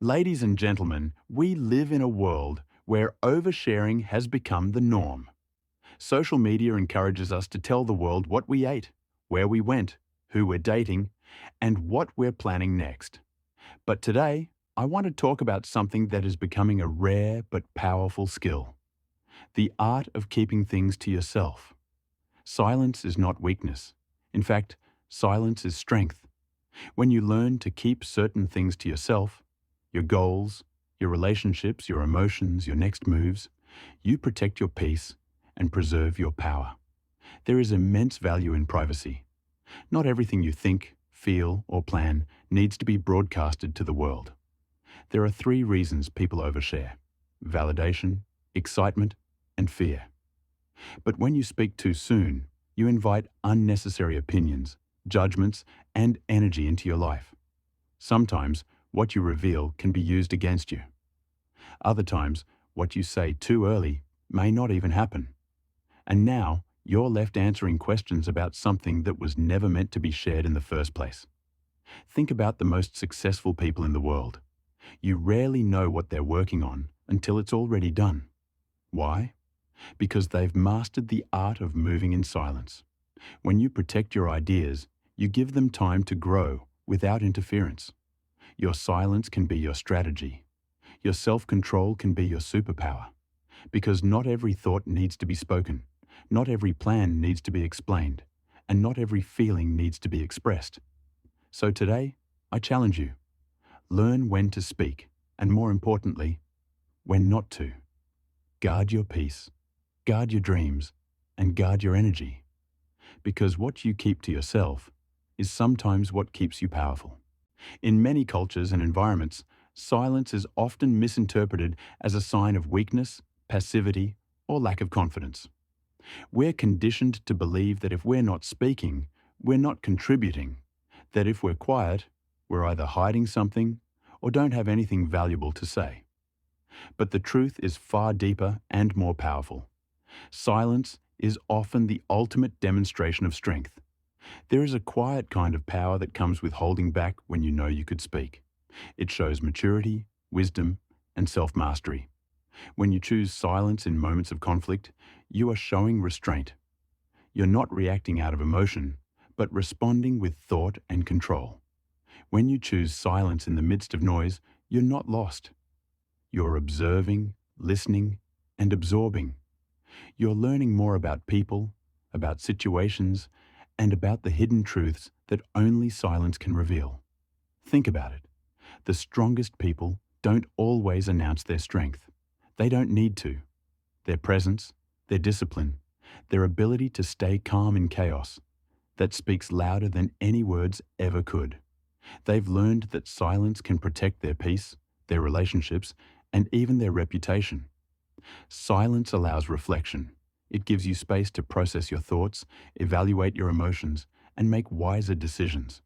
Ladies and gentlemen, we live in a world where oversharing has become the norm. Social media encourages us to tell the world what we ate, where we went, who we're dating, and what we're planning next. But today, I want to talk about something that is becoming a rare but powerful skill: the art of keeping things to yourself. Silence is not weakness. In fact, silence is strength. When you learn to keep certain things to yourself, your goals, your relationships, your emotions, your next moves, you protect your peace and preserve your power. There is immense value in privacy. Not everything you think, feel, or plan needs to be broadcasted to the world. There are three reasons people overshare: validation, excitement, and fear. But when you speak too soon, you invite unnecessary opinions, judgments, and energy into your life. Sometimes what you reveal can be used against you. Other times, what you say too early may not even happen. And now, you're left answering questions about something that was never meant to be shared in the first place. Think about the most successful people in the world. You rarely know what they're working on until it's already done. Why? Because they've mastered the art of moving in silence. When you protect your ideas, you give them time to grow without interference. Your silence can be your strategy. Your self-control can be your superpower. Because not every thought needs to be spoken, not every plan needs to be explained, and not every feeling needs to be expressed. So today, I challenge you. Learn when to speak, and more importantly, when not to. Guard your peace, guard your dreams, and guard your energy. Because what you keep to yourself is sometimes what keeps you powerful. In many cultures and environments, silence is often misinterpreted as a sign of weakness, passivity, or lack of confidence. We're conditioned to believe that if we're not speaking, we're not contributing, that if we're quiet, we're either hiding something or don't have anything valuable to say. But the truth is far deeper and more powerful. Silence is often the ultimate demonstration of strength. There is a quiet kind of power that comes with holding back when you know you could speak. It shows maturity, wisdom, and self-mastery. When you choose silence in moments of conflict, you are showing restraint. You're not reacting out of emotion, but responding with thought and control. When you choose silence in the midst of noise, you're not lost. You're observing, listening, and absorbing. You're learning more about people, about situations, and about the hidden truths that only silence can reveal. Think about it. The strongest people don't always announce their strength. They don't need to. Their presence, their discipline, their ability to stay calm in chaos, that speaks louder than any words ever could. They've learned that silence can protect their peace, their relationships, and even their reputation. Silence allows reflection. It gives you space to process your thoughts, evaluate your emotions, and make wiser decisions.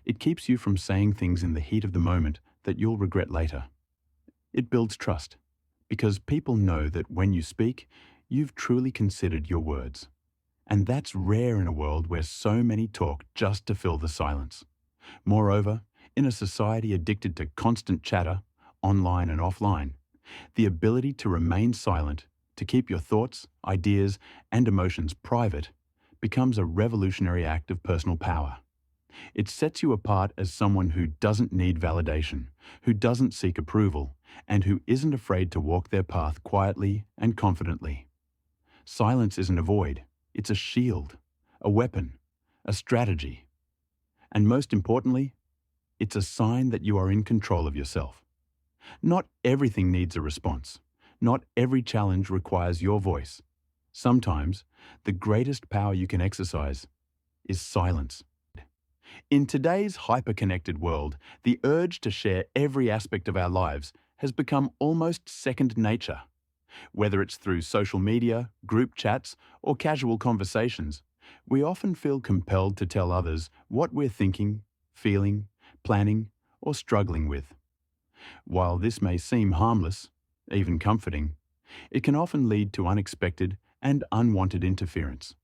It keeps you from saying things in the heat of the moment that you'll regret later. It builds trust, because people know that when you speak, you've truly considered your words. And that's rare in a world where so many talk just to fill the silence. Moreover, in a society addicted to constant chatter, online and offline, the ability to remain silent, to keep your thoughts, ideas, and emotions private, becomes a revolutionary act of personal power. It sets you apart as someone who doesn't need validation, who doesn't seek approval, and who isn't afraid to walk their path quietly and confidently. Silence isn't a void, it's a shield, a weapon, a strategy. And most importantly, it's a sign that you are in control of yourself. Not everything needs a response. Not every challenge requires your voice. Sometimes, the greatest power you can exercise is silence. In today's hyper-connected world, the urge to share every aspect of our lives has become almost second nature. Whether it's through social media, group chats, or casual conversations, we often feel compelled to tell others what we're thinking, feeling, planning, or struggling with. While this may seem harmless, even comforting, it can often lead to unexpected and unwanted interference.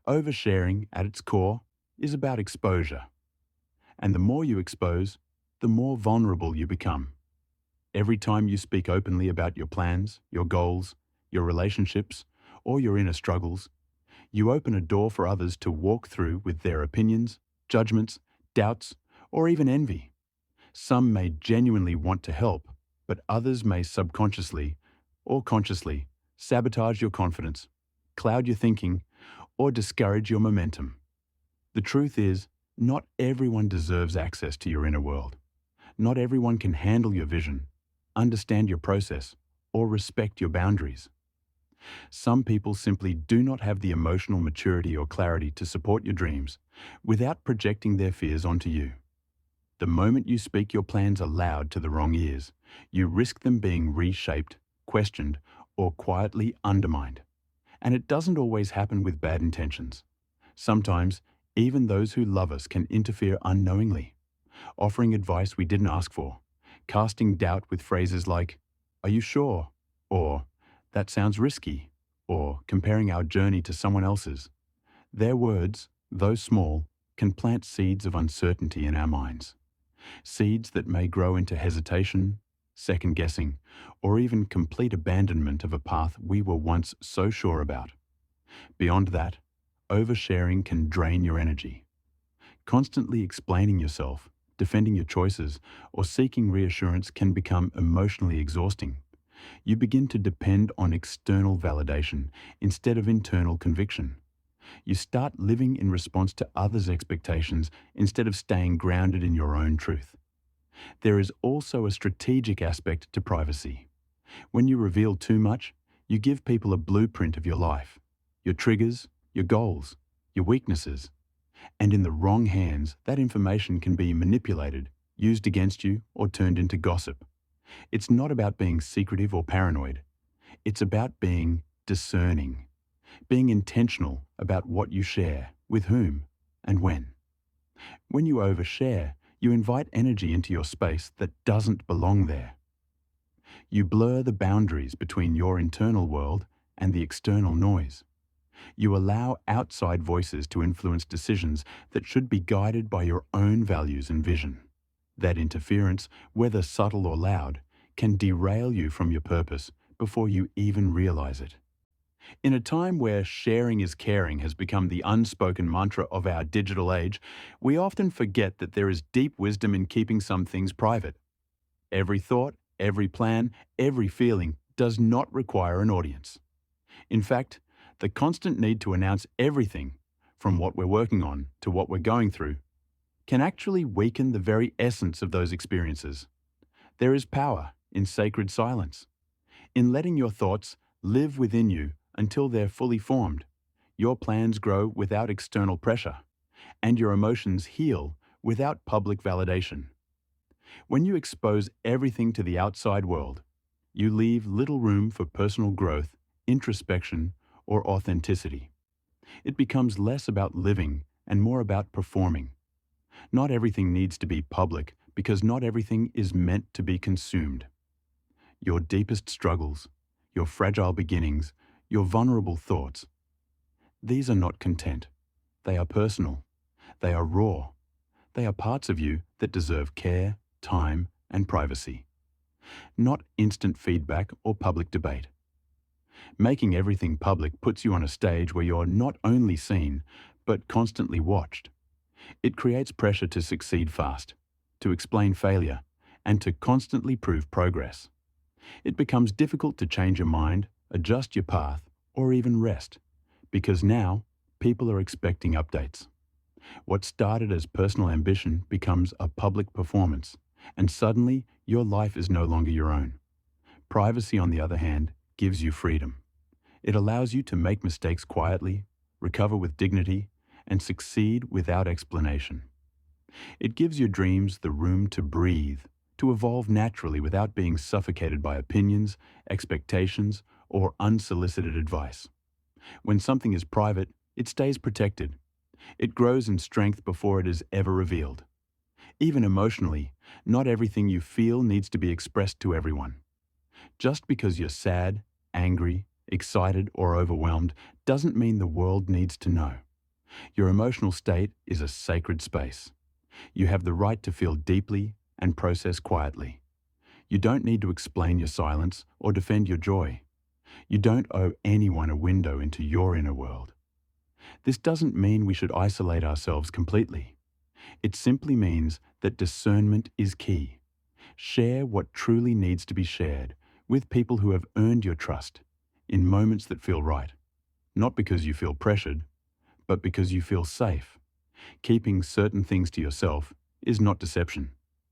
Oversharing, at its core, is about exposure. And the more you expose, the more vulnerable you become. Every time you speak openly about your plans, your goals, your relationships, or your inner struggles, you open a door for others to walk through with their opinions, judgments, doubts, or even envy. Some may genuinely want to help, but others may subconsciously or consciously sabotage your confidence, cloud your thinking, or discourage your momentum. The truth is, not everyone deserves access to your inner world. Not everyone can handle your vision, understand your process, or respect your boundaries. Some people simply do not have the emotional maturity or clarity to support your dreams without projecting their fears onto you. The moment you speak your plans aloud to the wrong ears, you risk them being reshaped, questioned, or quietly undermined. And it doesn't always happen with bad intentions. Sometimes, even those who love us can interfere unknowingly, offering advice we didn't ask for, casting doubt with phrases like, "Are you sure?" or "That sounds risky," or comparing our journey to someone else's. Their words, though small, can plant seeds of uncertainty in our minds. Seeds that may grow into hesitation, second guessing, or even complete abandonment of a path we were once so sure about. Beyond that, oversharing can drain your energy. Constantly explaining yourself, defending your choices, or seeking reassurance can become emotionally exhausting. You begin to depend on external validation instead of internal conviction. You start living in response to others' expectations instead of staying grounded in your own truth. There is also a strategic aspect to privacy. When you reveal too much, you give people a blueprint of your life, your triggers, your goals, your weaknesses. And in the wrong hands, that information can be manipulated, used against you, or turned into gossip. It's not about being secretive or paranoid. It's about being discerning, being intentional about what you share, with whom, and when. When you overshare, you invite energy into your space that doesn't belong there. You blur the boundaries between your internal world and the external noise. You allow outside voices to influence decisions that should be guided by your own values and vision. That interference, whether subtle or loud, can derail you from your purpose before you even realize it. In a time where sharing is caring has become the unspoken mantra of our digital age, we often forget that there is deep wisdom in keeping some things private. Every thought, every plan, every feeling does not require an audience. In fact, the constant need to announce everything, from what we're working on to what we're going through, can actually weaken the very essence of those experiences. There is power in sacred silence, in letting your thoughts live within you until they're fully formed. Your plans grow without external pressure, and your emotions heal without public validation. When you expose everything to the outside world, you leave little room for personal growth, introspection, or authenticity. It becomes less about living and more about performing. Not everything needs to be public because not everything is meant to be consumed. Your deepest struggles, your fragile beginnings, your vulnerable thoughts, these are not content. They are personal. They are raw. They are parts of you that deserve care, time, and privacy. Not instant feedback or public debate. Making everything public puts you on a stage where you're not only seen, but constantly watched. It creates pressure to succeed fast, to explain failure, and to constantly prove progress. It becomes difficult to change your mind, adjust your path, or even rest, because now people are expecting updates. What started as personal ambition becomes a public performance, and suddenly your life is no longer your own. Privacy, on the other hand, gives you freedom. It allows you to make mistakes quietly, recover with dignity, and succeed without explanation. It gives your dreams the room to breathe, to evolve naturally without being suffocated by opinions, expectations, or unsolicited advice. When something is private, it stays protected. It grows in strength before it is ever revealed. Even emotionally, not everything you feel needs to be expressed to everyone. Just because you're sad, angry, excited, or overwhelmed doesn't mean the world needs to know. Your emotional state is a sacred space. You have the right to feel deeply, and process quietly. You don't need to explain your silence or defend your joy. You don't owe anyone a window into your inner world. This doesn't mean we should isolate ourselves completely. It simply means that discernment is key. Share what truly needs to be shared with people who have earned your trust in moments that feel right, not because you feel pressured, but because you feel safe. Keeping certain things to yourself is not deception.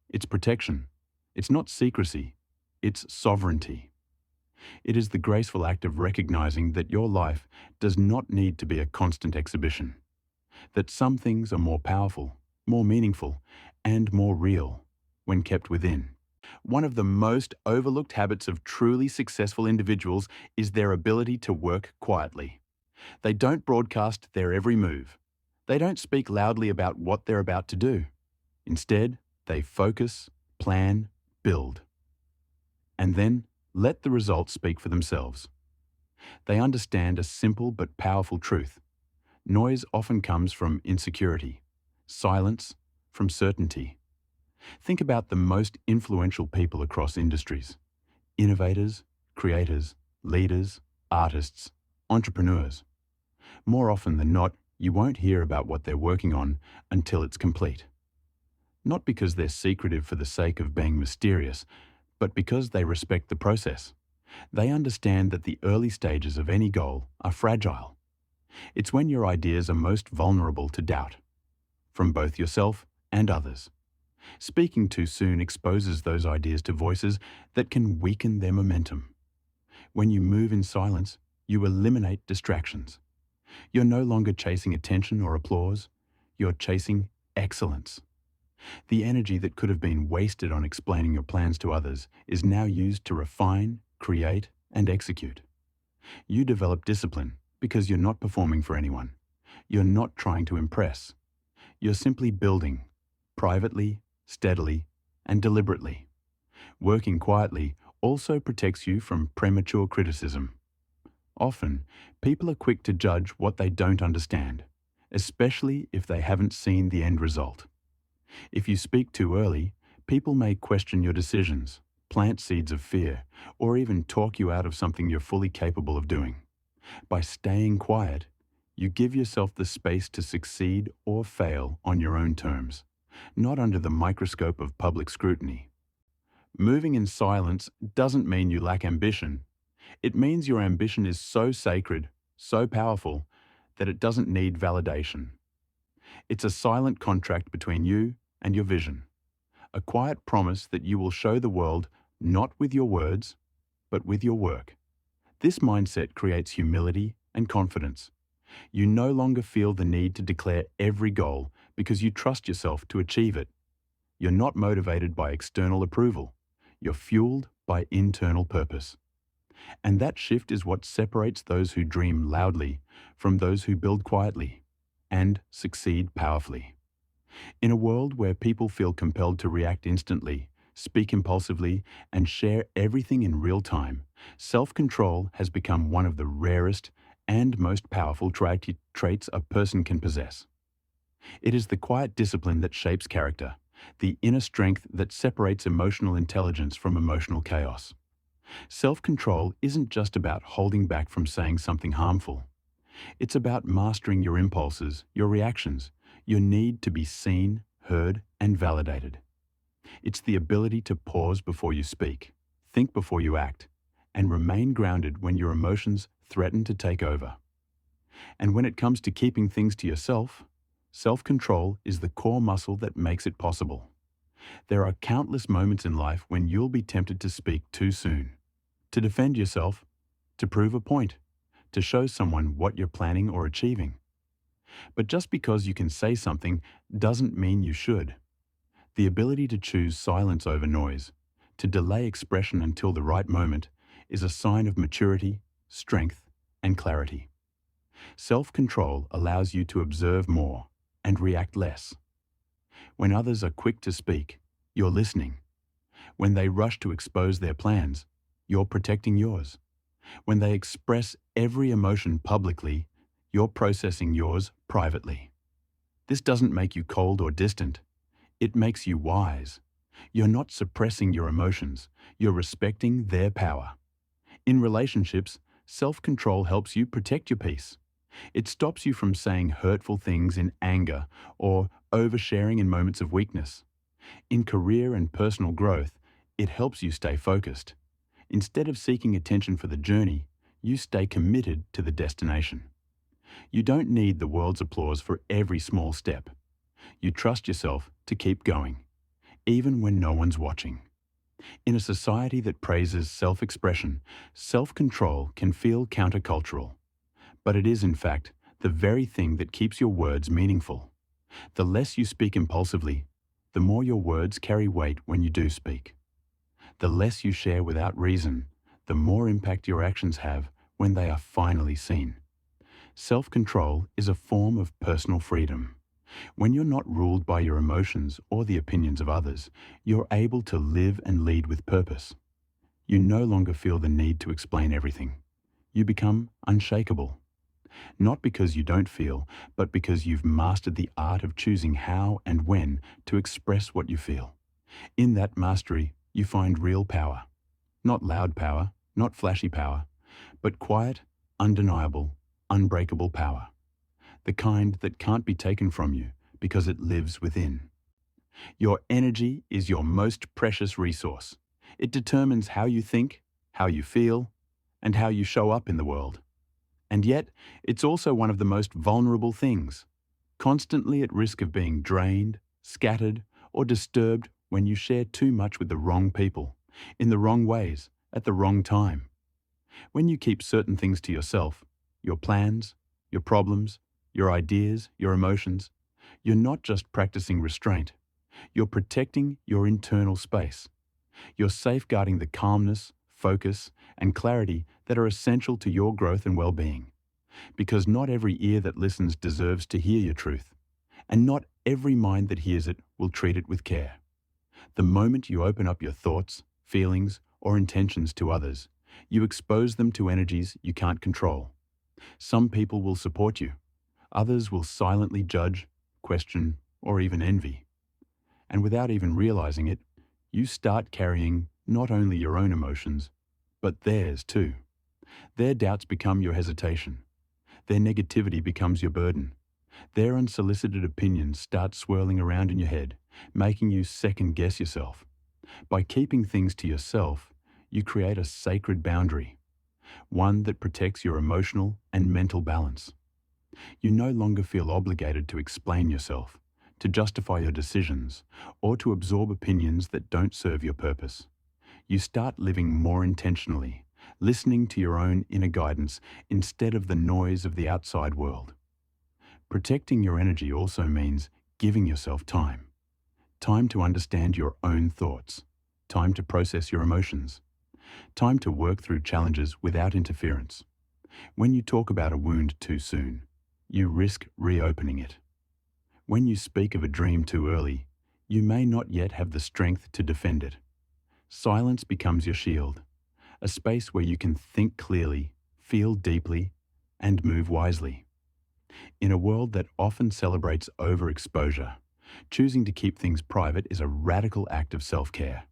It's protection. It's not secrecy. It's sovereignty. It is the graceful act of recognizing that your life does not need to be a constant exhibition, that some things are more powerful, more meaningful, and more real when kept within. One of the most overlooked habits of truly successful individuals is their ability to work quietly. They don't broadcast their every move. They don't speak loudly about what they're about to do. Instead, they focus, plan, build. And then let the results speak for themselves. They understand a simple but powerful truth. Noise often comes from insecurity, silence from certainty. Think about the most influential people across industries: innovators, creators, leaders, artists, entrepreneurs. More often than not, you won't hear about what they're working on until it's complete. Not because they're secretive for the sake of being mysterious, but because they respect the process. They understand that the early stages of any goal are fragile. It's when your ideas are most vulnerable to doubt, from both yourself and others. Speaking too soon exposes those ideas to voices that can weaken their momentum. When you move in silence, you eliminate distractions. You're no longer chasing attention or applause. You're chasing excellence. The energy that could have been wasted on explaining your plans to others is now used to refine, create, and execute. You develop discipline because you're not performing for anyone. You're not trying to impress. You're simply building, privately, steadily, and deliberately. Working quietly also protects you from premature criticism. Often, people are quick to judge what they don't understand, especially if they haven't seen the end result. If you speak too early, people may question your decisions, plant seeds of fear, or even talk you out of something you're fully capable of doing. By staying quiet, you give yourself the space to succeed or fail on your own terms, not under the microscope of public scrutiny. Moving in silence doesn't mean you lack ambition. It means your ambition is so sacred, so powerful, that it doesn't need validation. It's a silent contract between you and your vision, a quiet promise that you will show the world not with your words, but with your work. This mindset creates humility and confidence. You no longer feel the need to declare every goal because you trust yourself to achieve it. You're not motivated by external approval. You're fueled by internal purpose. And that shift is what separates those who dream loudly from those who build quietly and succeed powerfully. In a world where people feel compelled to react instantly, speak impulsively, and share everything in real time, self-control has become one of the rarest and most powerful traits a person can possess. It is the quiet discipline that shapes character, the inner strength that separates emotional intelligence from emotional chaos. Self-control isn't just about holding back from saying something harmful. It's about mastering your impulses, your reactions, your need to be seen, heard, and validated. It's the ability to pause before you speak, think before you act, and remain grounded when your emotions threaten to take over. And when it comes to keeping things to yourself, self-control is the core muscle that makes it possible. There are countless moments in life when you'll be tempted to speak too soon, to defend yourself, to prove a point, to show someone what you're planning or achieving. But just because you can say something doesn't mean you should. The ability to choose silence over noise, to delay expression until the right moment, is a sign of maturity, strength, and clarity. Self-control allows you to observe more and react less. When others are quick to speak, you're listening. When they rush to expose their plans, you're protecting yours. When they express every emotion publicly, you're processing yours privately. This doesn't make you cold or distant. It makes you wise. You're not suppressing your emotions, you're respecting their power. In relationships, self-control helps you protect your peace. It stops you from saying hurtful things in anger or oversharing in moments of weakness. In career and personal growth, it helps you stay focused. Instead of seeking attention for the journey, you stay committed to the destination. You don't need the world's applause for every small step. You trust yourself to keep going, even when no one's watching. In a society that praises self-expression, self-control can feel countercultural. But it is, in fact, the very thing that keeps your words meaningful. The less you speak impulsively, the more your words carry weight when you do speak. The less you share without reason, the more impact your actions have when they are finally seen. Self-control is a form of personal freedom. When you're not ruled by your emotions or the opinions of others, you're able to live and lead with purpose. You no longer feel the need to explain everything. You become unshakable. Not because you don't feel, but because you've mastered the art of choosing how and when to express what you feel. In that mastery, you find real power. Not loud power, not flashy power, but quiet, undeniable, unbreakable power. The kind that can't be taken from you because it lives within. Your energy is your most precious resource. It determines how you think, how you feel, and how you show up in the world. And yet, it's also one of the most vulnerable things, constantly at risk of being drained, scattered, or disturbed when you share too much with the wrong people, in the wrong ways, at the wrong time. When you keep certain things to yourself, your plans, your problems, your ideas, your emotions, you're not just practicing restraint. You're protecting your internal space. You're safeguarding the calmness, focus, and clarity that are essential to your growth and well-being. Because not every ear that listens deserves to hear your truth, and not every mind that hears it will treat it with care. The moment you open up your thoughts, feelings, or intentions to others, you expose them to energies you can't control. Some people will support you. Others will silently judge, question, or even envy. And without even realizing it, you start carrying not only your own emotions, but theirs too. Their doubts become your hesitation. Their negativity becomes your burden. Their unsolicited opinions start swirling around in your head, making you second-guess yourself. By keeping things to yourself, you create a sacred boundary, one that protects your emotional and mental balance. You no longer feel obligated to explain yourself, to justify your decisions, or to absorb opinions that don't serve your purpose. You start living more intentionally, listening to your own inner guidance instead of the noise of the outside world. Protecting your energy also means giving yourself time. Time to understand your own thoughts. Time to process your emotions. Time to work through challenges without interference. When you talk about a wound too soon, you risk reopening it. When you speak of a dream too early, you may not yet have the strength to defend it. Silence becomes your shield, a space where you can think clearly, feel deeply, and move wisely. In a world that often celebrates overexposure, choosing to keep things private is a radical act of self-care.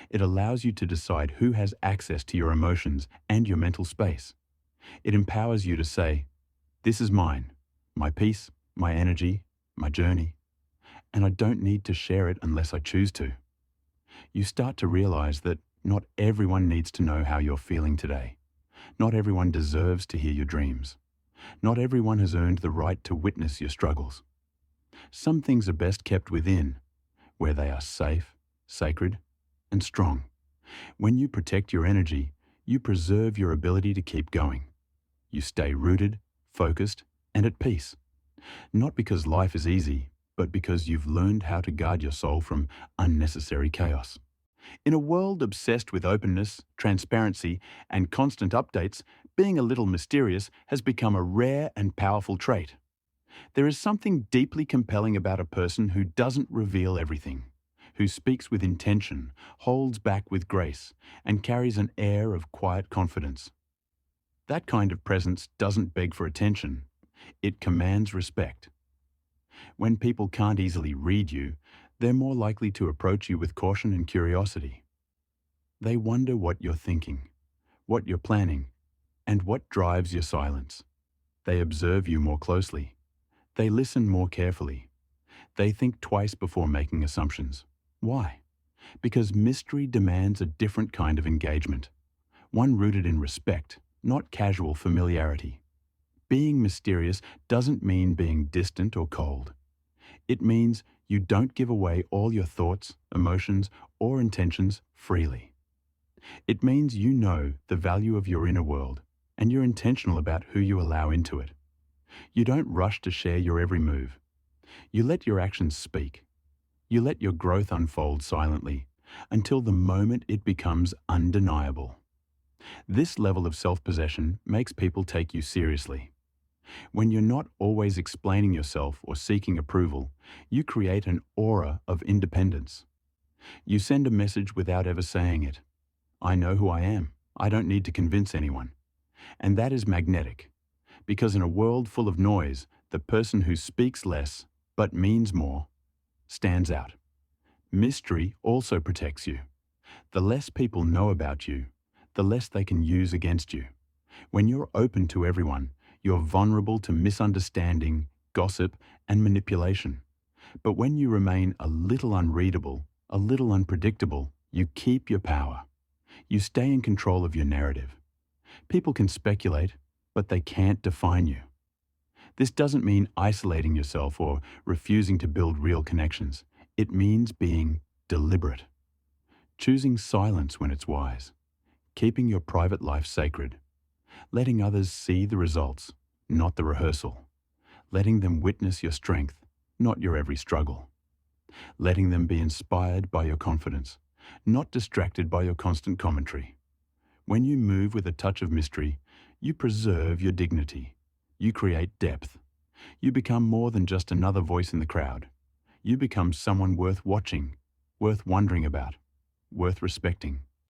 It allows you to decide who has access to your emotions and your mental space. It empowers you to say, "This is mine, my peace, my energy, my journey, and I don't need to share it unless I choose to." You start to realize that not everyone needs to know how you're feeling today. Not everyone deserves to hear your dreams. Not everyone has earned the right to witness your struggles. Some things are best kept within, where they are safe, sacred, and strong. When you protect your energy, you preserve your ability to keep going. You stay rooted, focused, and at peace. Not because life is easy, but because you've learned how to guard your soul from unnecessary chaos. In a world obsessed with openness, transparency, and constant updates, being a little mysterious has become a rare and powerful trait. There is something deeply compelling about a person who doesn't reveal everything, who speaks with intention, holds back with grace, and carries an air of quiet confidence. That kind of presence doesn't beg for attention. It commands respect. When people can't easily read you, They're more likely to approach you with caution and curiosity. They wonder what you're thinking, what you're planning, and what drives your silence. They observe you more closely. They listen more carefully. They think twice before making assumptions. Why? Because mystery demands a different kind of engagement, one rooted in respect, not casual familiarity. Being mysterious doesn't mean being distant or cold. It means you don't give away all your thoughts, emotions, or intentions freely. It means you know the value of your inner world, and you're intentional about who you allow into it. You don't rush to share your every move. You let your actions speak. You let your growth unfold silently until the moment it becomes undeniable. This level of self-possession makes people take you seriously. When you're not always explaining yourself or seeking approval, you create an aura of independence. You send a message without ever saying it. I know who I am. I don't need to convince anyone. And that is magnetic, because in a world full of noise, the person who speaks less but means more stands out. Mystery also protects you. The less people know about you, the less they can use against you. When you're open to everyone, you're vulnerable to misunderstanding, gossip, and manipulation. But when you remain a little unreadable, a little unpredictable, you keep your power. You stay in control of your narrative. People can speculate, but they can't define you. This doesn't mean isolating yourself or refusing to build real connections. It means being deliberate. Choosing silence when it's wise. Keeping your private life sacred. Letting others see the results, not the rehearsal. Letting them witness your strength, not your every struggle. Letting them be inspired by your confidence, not distracted by your constant commentary. When you move with a touch of mystery, you preserve your dignity. You create depth. You become more than just another voice in the crowd. You become someone worth watching, worth wondering about, worth respecting.